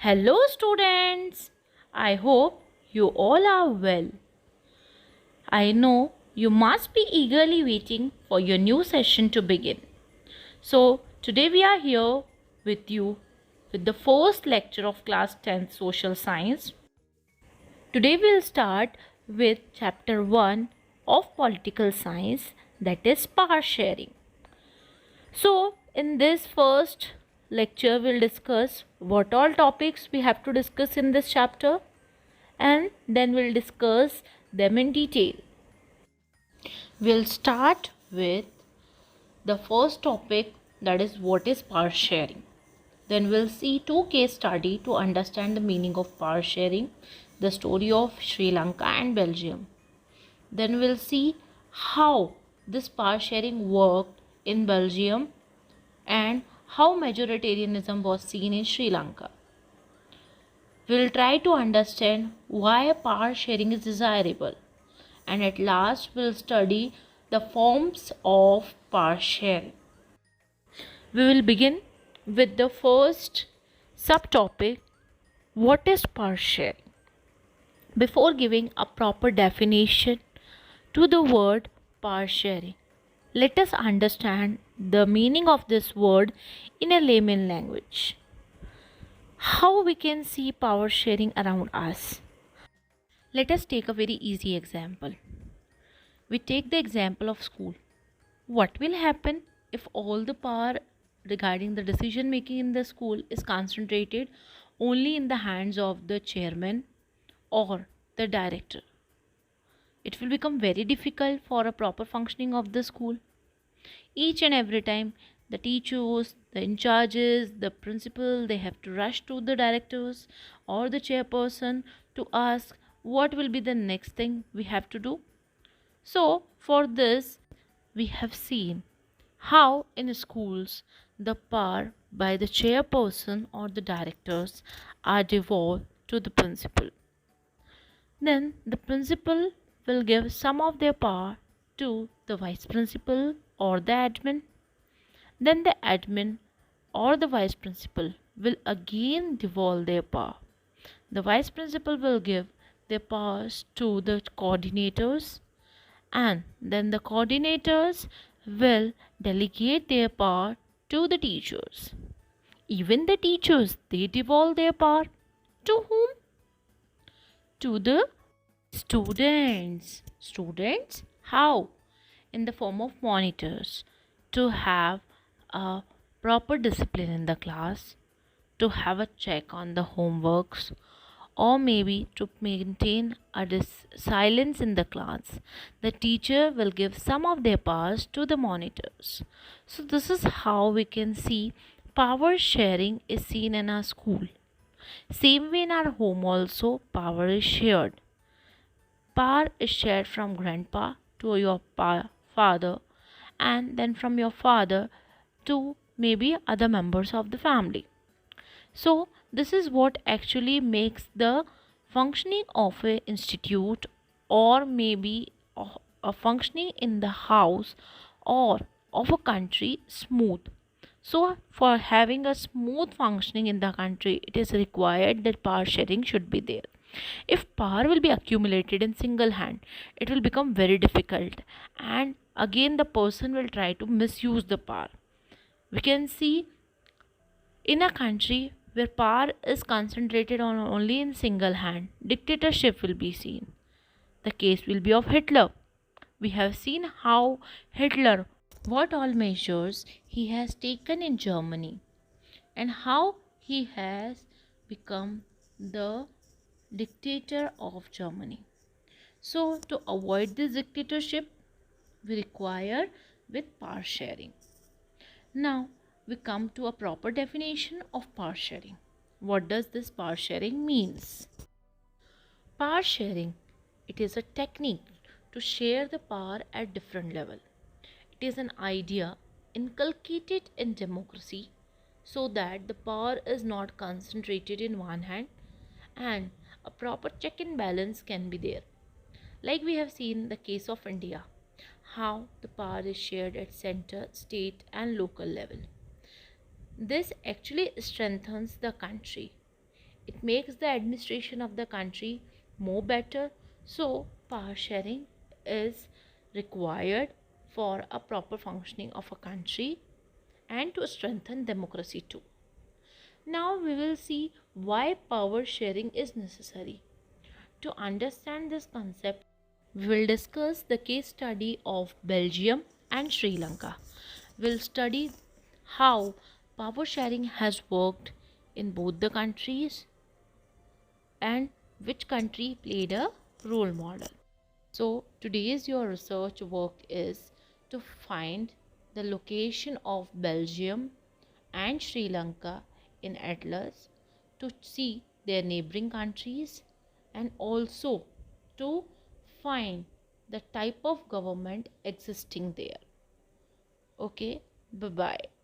Hello, students. I hope you all are well. I know you must be eagerly waiting for your new session to begin. So, today we are here with you with the first lecture of class 10th social science. Today we'll start with chapter 1 of political science, that is power sharing. So, in this first lecture, we'll discuss what all topics we have to discuss in this chapter, and then we'll discuss them in detail. We'll start with the first topic, that is what is power sharing. Then we'll see two case study to understand the meaning of power sharing, the story of Sri Lanka and Belgium. Then we'll see how this power sharing worked in Belgium and how majoritarianism was seen in Sri Lanka. We will try to understand why power sharing is desirable, and at last we'll study the forms of power sharing. We will begin with the first subtopic, what is power sharing? Before giving a proper definition to the word power sharing, let us understand the meaning of this word in a layman language. How we can see power sharing around us. Let us take a very easy example. We take the example of school. What will happen if all the power regarding the decision making in the school is concentrated only in the hands of the chairman or the director? It will become very difficult for a proper functioning of the school. Each and every time the teachers, the in charges, the principal, they have to rush to the directors or the chairperson to ask what will be the next thing we have to do. So for this we have seen how in schools the power by the chairperson or the directors are devolved to the principal. Then the principal will give some of their power to the vice principal or the admin. Then the admin or the vice principal will again devolve their power. The vice principal will give their powers to the coordinators, and then the coordinators will delegate their power to the teachers. Even the teachers, they devolve their power to whom? To the students. Students, how? In the form of monitors, to have a proper discipline in the class, to have a check on the homeworks, or maybe to maintain a silence in the class. The teacher will give some of their powers to the monitors. So this is how we can see power sharing is seen in our school. Same way in our home also power is shared. Power is shared from grandpa to your father, and then from your father to maybe other members of the family. So this is what actually makes the functioning of a institute, or maybe a functioning in the house or of a country smooth. So for having a smooth functioning in the country, it is required that power sharing should be there. If power will be accumulated in single hand, it will become very difficult, and again the person will try to misuse the power. We can see in a country where power is concentrated on only in single hand, dictatorship will be seen. The case will be of Hitler. We have seen how Hitler, what all measures he has taken in Germany, and how he has become the dictator of Germany. So to avoid this dictatorship, we require with power sharing. Now we come to a proper definition of power sharing. What does this power sharing means? Power sharing, it is a technique to share the power at different level. It is an idea inculcated in democracy so that the power is not concentrated in one hand, and a proper check and balance can be there. Like we have seen the case of India, how the power is shared at center, state and local level. This actually strengthens the country. It makes the administration of the country more better. So power sharing is required for a proper functioning of a country and to strengthen democracy too. Now we will see why power sharing is necessary. To understand this concept, we will discuss the case study of Belgium and Sri Lanka. We'll study how power sharing has worked in both the countries and which country played a role model. So today's your research work is to find the location of Belgium and Sri Lanka in Atlas, to see their neighboring countries, and also to find the type of government existing there. Okay, bye bye.